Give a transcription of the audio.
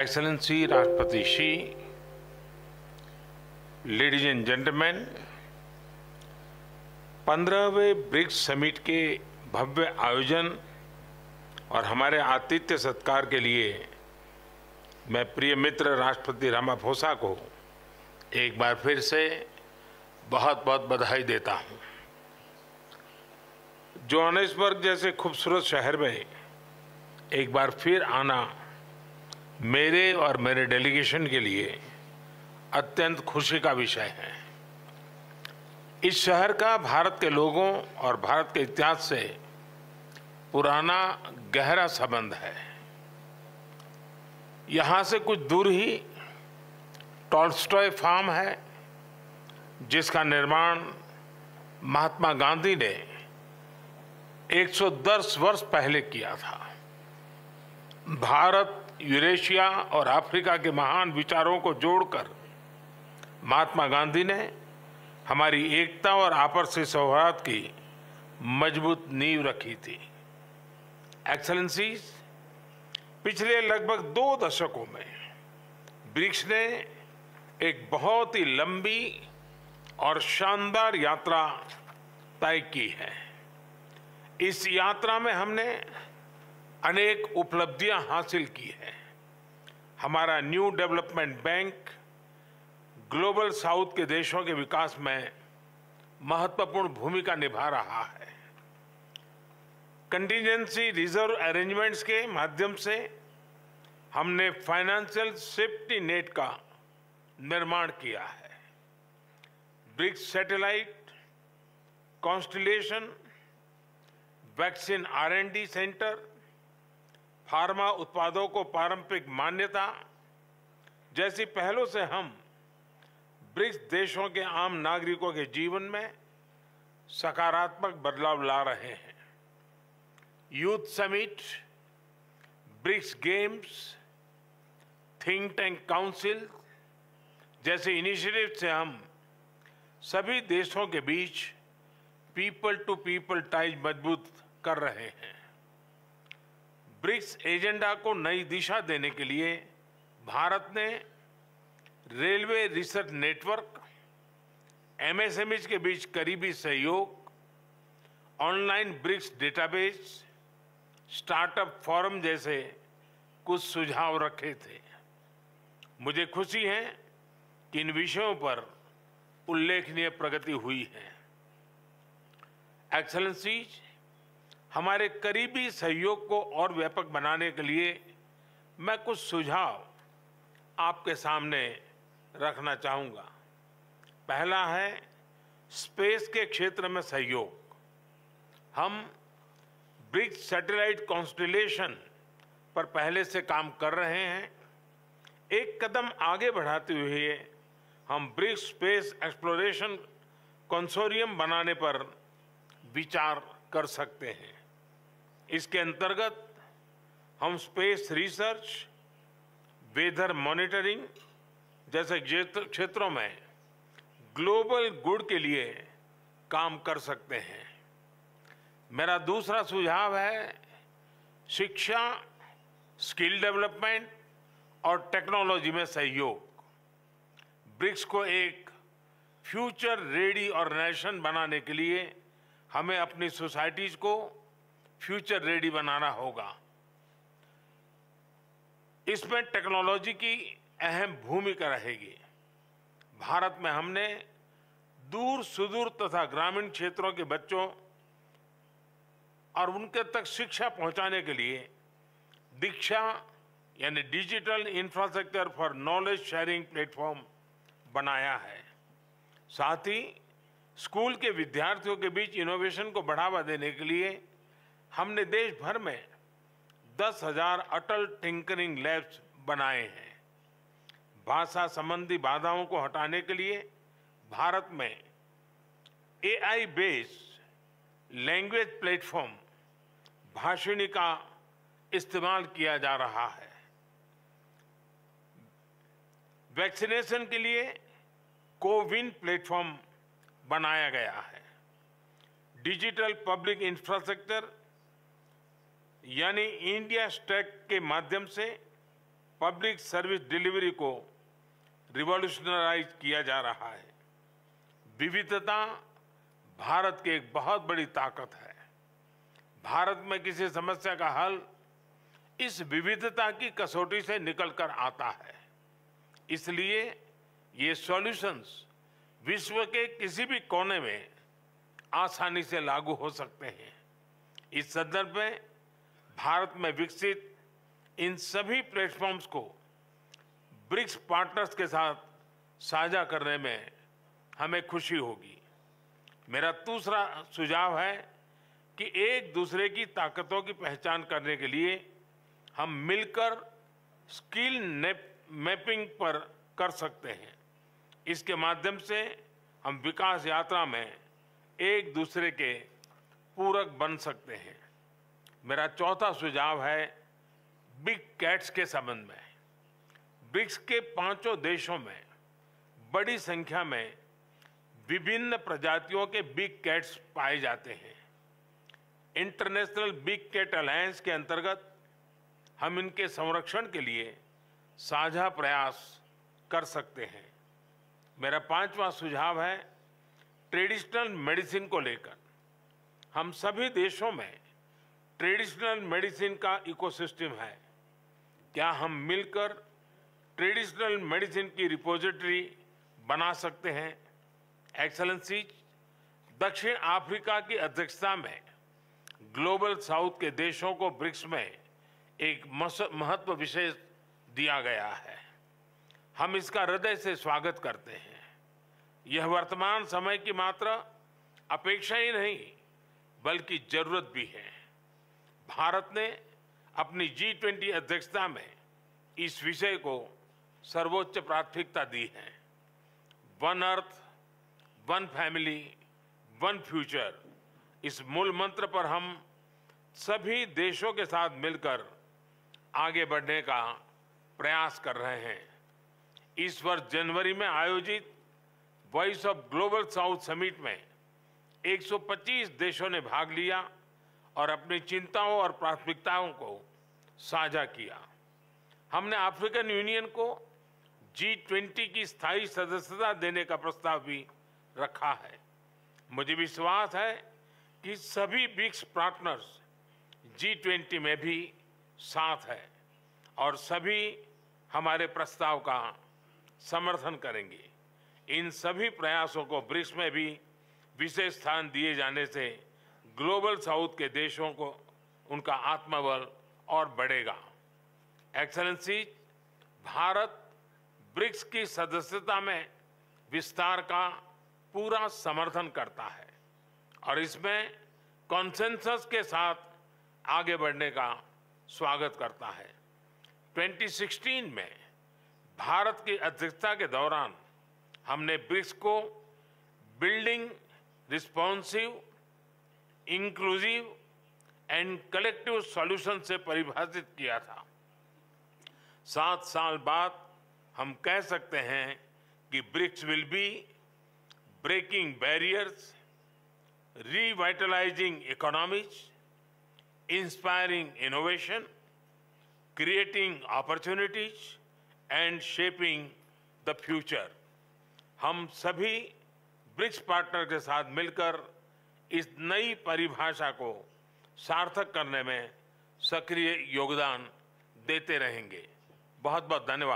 Excellency Rashtrapati Shi, ladies and gentlemen, 15वें BRICS summit के भव्य आयोजन और हमारे आतिथ्य सत्कार के लिए मैं प्रिय मित्र राष्ट्रपति रामाफोसा को एक बार फिर से बहुत बहुत बधाई देता हूं। जोहानिसबर्ग जैसे खूबसूरत शहर में एक बार फिर आना मेरे और मेरे डेलीगेशन के लिए अत्यंत खुशी का विषय है। इस शहर का भारत के लोगों और भारत के इतिहास से पुराना गहरा संबंध है। यहाँ से कुछ दूर ही टॉल्स्टॉय फार्म है, जिसका निर्माण महात्मा गांधी ने 110 वर्ष पहले किया था। भारत, यूरेशिया और अफ्रीका के महान विचारों को जोड़कर महात्मा गांधी ने हमारी एकता और आपसी सौहार्द की मजबूत नींव रखी थी। एक्सेलेंसीज, पिछले लगभग 2 दशकों में ब्रिक्स ने एक बहुत ही लंबी और शानदार यात्रा तय की है। इस यात्रा में हमने अनेक उपलब्धियां हासिल की हैं। हमारा new development bank global south के देशों के विकास में महत्वपूर्ण भूमिका निभा रहा है। कंटीजेंसी रिजर्व अरेंजमेंट्स के माध्यम से हमने फाइनेंशियल सेफ्टी नेट का निर्माण किया है। BRICS satellite constellation, vaccine R&D centre, pharma उत्पादों को पारंपरिक मान्यता जैसी पहलों से हम ब्रिक्स देशों के आम नागरिकों के जीवन में सकारात्मक बदलाव ला रहे हैं। Youth summit, BRICS games, think tank council जैसे इनिशिएटिव से हम सभी देशों के बीच पीपल टू पीपल टाइज मजबूत कर रहे हैं। ब्रिक्स एजेंडा को नई दिशा देने के लिए भारत ने रेलवे रिसर्च नेटवर्क, MSMEs के बीच करीबी सहयोग, online BRICS database, startup forum जैसे कुछ सुझाव रखे थे। मुझे खुशी है कि इन विषयों पर उल्लेखनीय प्रगति हुई है। एक्सेलेंसीज, हमारे करीबी सहयोग को और व्यापक बनाने के लिए मैं कुछ सुझाव आपके सामने रखना चाहूँगा। पहला है स्पेस के क्षेत्र में सहयोग। हम ब्रिक्स सैटेलाइट कॉन्स्टिलेशन पर पहले से काम कर रहे हैं। एक कदम आगे बढ़ाते हुए हम ब्रिक्स स्पेस एक्सप्लोरेशन कंसोरियम बनाने पर विचार कर सकते हैं। इसके अंतर्गत हम स्पेस रिसर्च, वेदर मॉनिटरिंग जैसे क्षेत्रों में ग्लोबल गुड के लिए काम कर सकते हैं। मेरा दूसरा सुझाव है शिक्षा, स्किल डेवलपमेंट और टेक्नोलॉजी में सहयोग। ब्रिक्स को एक फ्यूचर रेडी ऑर्गेनाइजेशन बनाने के लिए हमें अपनी सोसाइटीज को फ्यूचर रेडी बनाना होगा। इसमें टेक्नोलॉजी की अहम भूमिका रहेगी। भारत में हमने दूर सुदूर तथा ग्रामीण क्षेत्रों के बच्चों और उनके तक शिक्षा पहुंचाने के लिए दीक्षा यानी digital infrastructure for knowledge sharing platform बनाया है। साथ ही स्कूल के विद्यार्थियों के बीच इनोवेशन को बढ़ावा देने के लिए हमने देश भर में 10,000 अटल टिंकरिंग लैब्स बनाए हैं। भाषा संबंधी बाधाओं को हटाने के लिए भारत में AI based language platform Bhashini का इस्तेमाल किया जा रहा है। वैक्सीनेशन के लिए कोविन प्लेटफॉर्म बनाया गया है। डिजिटल पब्लिक इंफ्रास्ट्रक्चर यानी इंडिया स्टैक के माध्यम से पब्लिक सर्विस डिलीवरी को रिवॉल्यूशनराइज किया जा रहा है। विविधता भारत की एक बहुत बड़ी ताकत है। भारत में किसी समस्या का हल इस विविधता की कसौटी से निकलकर आता है। इसलिए ये सॉल्यूशंस विश्व के किसी भी कोने में आसानी से लागू हो सकते हैं। इस संदर्भ में भारत में विकसित इन सभी प्लेटफॉर्म्स को ब्रिक्स पार्टनर्स के साथ साझा करने में हमें खुशी होगी। मेरा दूसरा सुझाव है कि एक दूसरे की ताकतों की पहचान करने के लिए हम मिलकर स्किल मैपिंग पर कर सकते हैं। इसके माध्यम से हम विकास यात्रा में एक दूसरे के पूरक बन सकते हैं। मेरा चौथा सुझाव है बिग कैट्स के संबंध में। ब्रिक्स के 5 देशों में बड़ी संख्या में विभिन्न प्रजातियों के बिग कैट्स पाए जाते हैं। इंटरनेशनल बिग कैट अलायंस के अंतर्गत हम इनके संरक्षण के लिए साझा प्रयास कर सकते हैं। मेरा 5वां सुझाव है ट्रेडिशनल मेडिसिन को लेकर। हम सभी देशों में ट्रेडिशनल मेडिसिन का इकोसिस्टम है। क्या हम मिलकर ट्रेडिशनल मेडिसिन की रिपोजिटरी बना सकते हैं? एक्सेलेंसी, दक्षिण अफ्रीका की अध्यक्षता में ग्लोबल साउथ के देशों को ब्रिक्स में एक महत्व विशेष दिया गया है। हम इसका हृदय से स्वागत करते हैं। यह वर्तमान समय की मात्र अपेक्षा ही नहीं बल्कि जरूरत भी है। भारत ने अपनी G20 अध्यक्षता में इस विषय को सर्वोच्च प्राथमिकता दी है। One earth, one family, one future, इस मूल मंत्र पर हम सभी देशों के साथ मिलकर आगे बढ़ने का प्रयास कर रहे हैं। इस वर्ष जनवरी में आयोजित voice of global south summit में 125 देशों ने भाग लिया और अपनी चिंताओं और प्राथमिकताओं को साझा किया। हमने अफ्रीकन यूनियन को G20 की स्थायी सदस्यता देने का प्रस्ताव भी रखा है। मुझे विश्वास है कि सभी ब्रिक्स पार्टनर्स G20 में भी साथ है और सभी हमारे प्रस्ताव का समर्थन करेंगे। इन सभी प्रयासों को ब्रिक्स में भी विशेष स्थान दिए जाने से ग्लोबल साउथ के देशों को उनका आत्मबल और बढ़ेगा। एक्सेलेंसी, भारत ब्रिक्स की सदस्यता में विस्तार का पूरा समर्थन करता है और इसमें कॉन्सेंसस के साथ आगे बढ़ने का स्वागत करता है। 2016 में भारत की अध्यक्षता के दौरान हमने ब्रिक्स को building responsive, inclusive and collective solution से परिभाषित किया था। 7 साल बाद हम कह सकते हैं कि BRICS will be breaking barriers, revitalizing economies, inspiring innovation, creating opportunities and shaping the future। हम सभी ब्रिक्स पार्टनर के साथ मिलकर इस नई परिभाषा को सार्थक करने में सक्रिय योगदान देते रहेंगे। बहुत बहुत धन्यवाद।